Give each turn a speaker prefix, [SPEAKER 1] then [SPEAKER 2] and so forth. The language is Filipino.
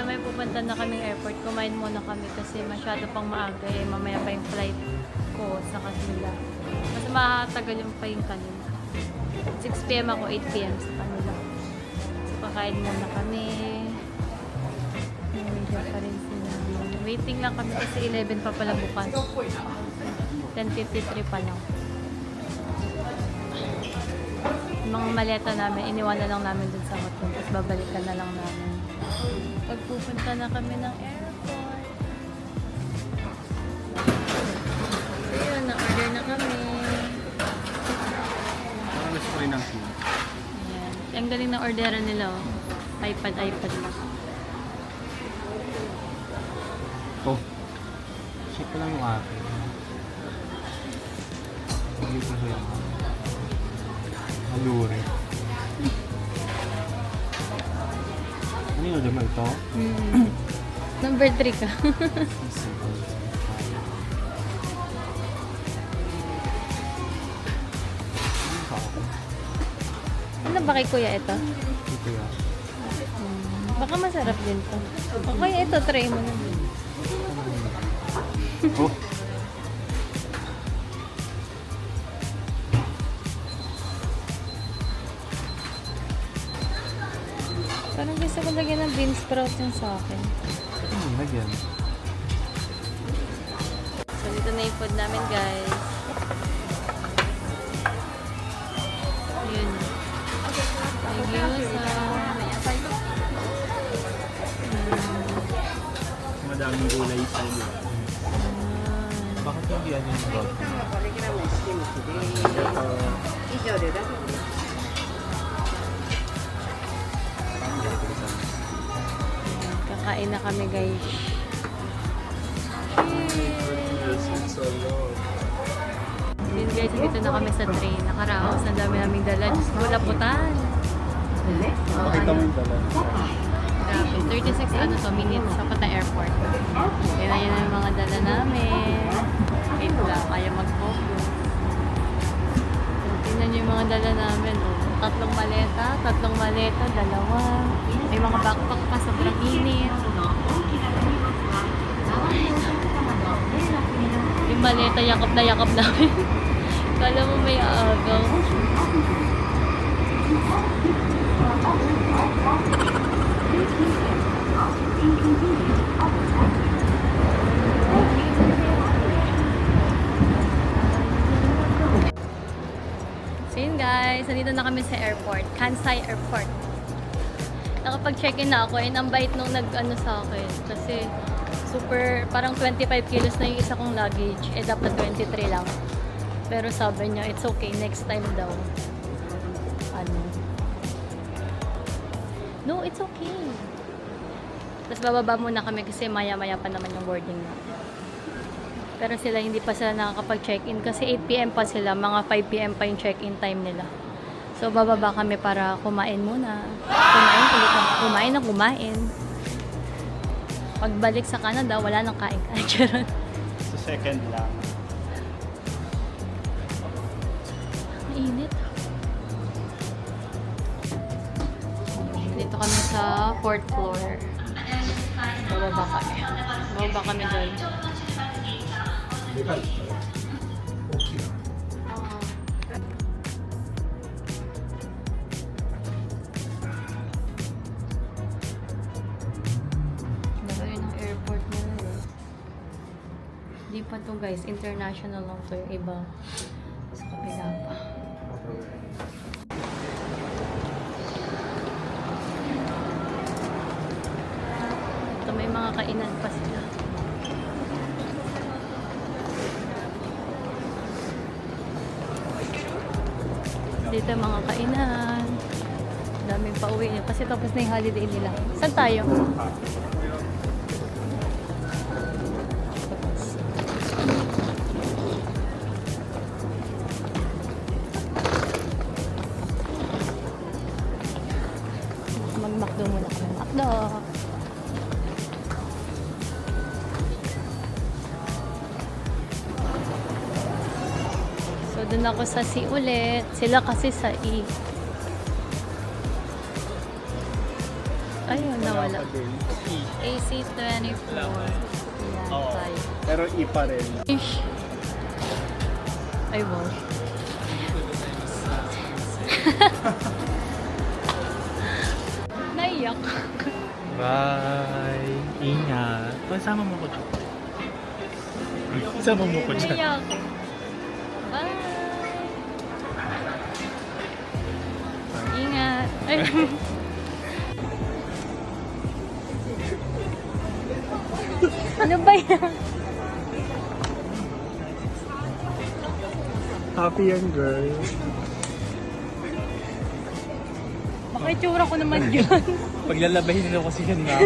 [SPEAKER 1] May pupunta na kaming airport. Kumain muna kami kasi masyado pang maaga eh. Mamaya pa yung flight ko sa kanila. Mas makatagal yung pa yung kanila. 6 PM ako, 8 PM sa kanila. So kakain muna kami. Nandiyan pa rin sila. Waiting lang kami kasi 11 pa pala bukas. 10:53 pa lang. Yung mga maleta namin, iniwanan lang namin dun sa hotel. Tapos babalikan na lang namin. Pagpupunta na kami ng airport. So yun, na-order na kami.
[SPEAKER 2] Gusto ko rin ang food.
[SPEAKER 1] Ayan. Ang galing na orderan nila, oh. iPad lang.
[SPEAKER 2] Oh. Check ko lang yung akin. Hindi ko siya. Maluri. Ano yun naman ito?
[SPEAKER 1] Number 3 ka. Ano ba kay kuya ito?
[SPEAKER 2] Ito yan.
[SPEAKER 1] Baka masarap din to. O kaya ito, try mo na.
[SPEAKER 2] Oh.
[SPEAKER 1] Parang gusto ko lagyan ng bean sprouts yung sa akin.
[SPEAKER 2] Lagyan.
[SPEAKER 1] So, dito na yung food namin, guys. Yun. May gyoza.
[SPEAKER 2] Madaming gulay sa iyo. Bakit hindi yan yung broth?
[SPEAKER 1] Kakain na kami, guys. Yun, guys, dito na kami sa train. Nakaraos, ang dami naming dala. Diyos ko, laputan.
[SPEAKER 2] Pakita mo yung dala.
[SPEAKER 1] Grabe, 36 minutes sa Pata Airport. Yan na yun ang mga dala namin. Wait lang, kaya mag-focus. Tingnan nyo yung mga dala namin. Oh. Tatlong maleta, dalawa. May mga backpack pa, sobrang init. Yung maleta, yakap na yakap namin. Kala mo may aagaw. So yun guys, nandito na kami sa airport, Kansai Airport. Nakapag-check-in na ako and ang bait nung nag-ano sa akin kasi super, parang 25 kilos na yung isa kong luggage, eh dapat 23 lang. Pero sabi niya, it's okay, next time daw. Ano? No, it's okay. Tapos bababa muna kami kasi maya-maya pa naman yung boarding na. Pero sila hindi pa sila nakakapag-check-in kasi 8 PM pa sila, mga 5 PM pa yung check-in time nila. So bababa kami para kumain muna. Kumain na kumain. Pagbalik sa Canada, wala nang kain-kain.
[SPEAKER 2] Sa second lang.
[SPEAKER 1] Mainit. Dito kami sa 4th floor. Bababa kami. Bababa kami doon. Yun ang airport nila eh. Di pa to guys, international lang to yung iba. Sa kapila pa. Ito may mga kainan pa sila. Dito mga kainan. Daming pauwi niya. Kasi tapos na yung holiday nila. Saan tayo? muna kami ng McDo. So, dun ako sa C ulit. Sila kasi sa E. Ayun, nawala. AC24. Yan,
[SPEAKER 2] Oo.
[SPEAKER 1] tayo.
[SPEAKER 2] Pero E pa rin.
[SPEAKER 1] Ish. Ay, wow. Naiyak.
[SPEAKER 2] Bye! Ingat! Sama mo ko dyan. Sama mo ko dyan.
[SPEAKER 1] Naiyak. Bye. Ingat. Ay. Ano ba yan?
[SPEAKER 2] Happy yan, girl.
[SPEAKER 1] Baka itsura ko naman yun.
[SPEAKER 2] Paglalabahin nila kasi yan na.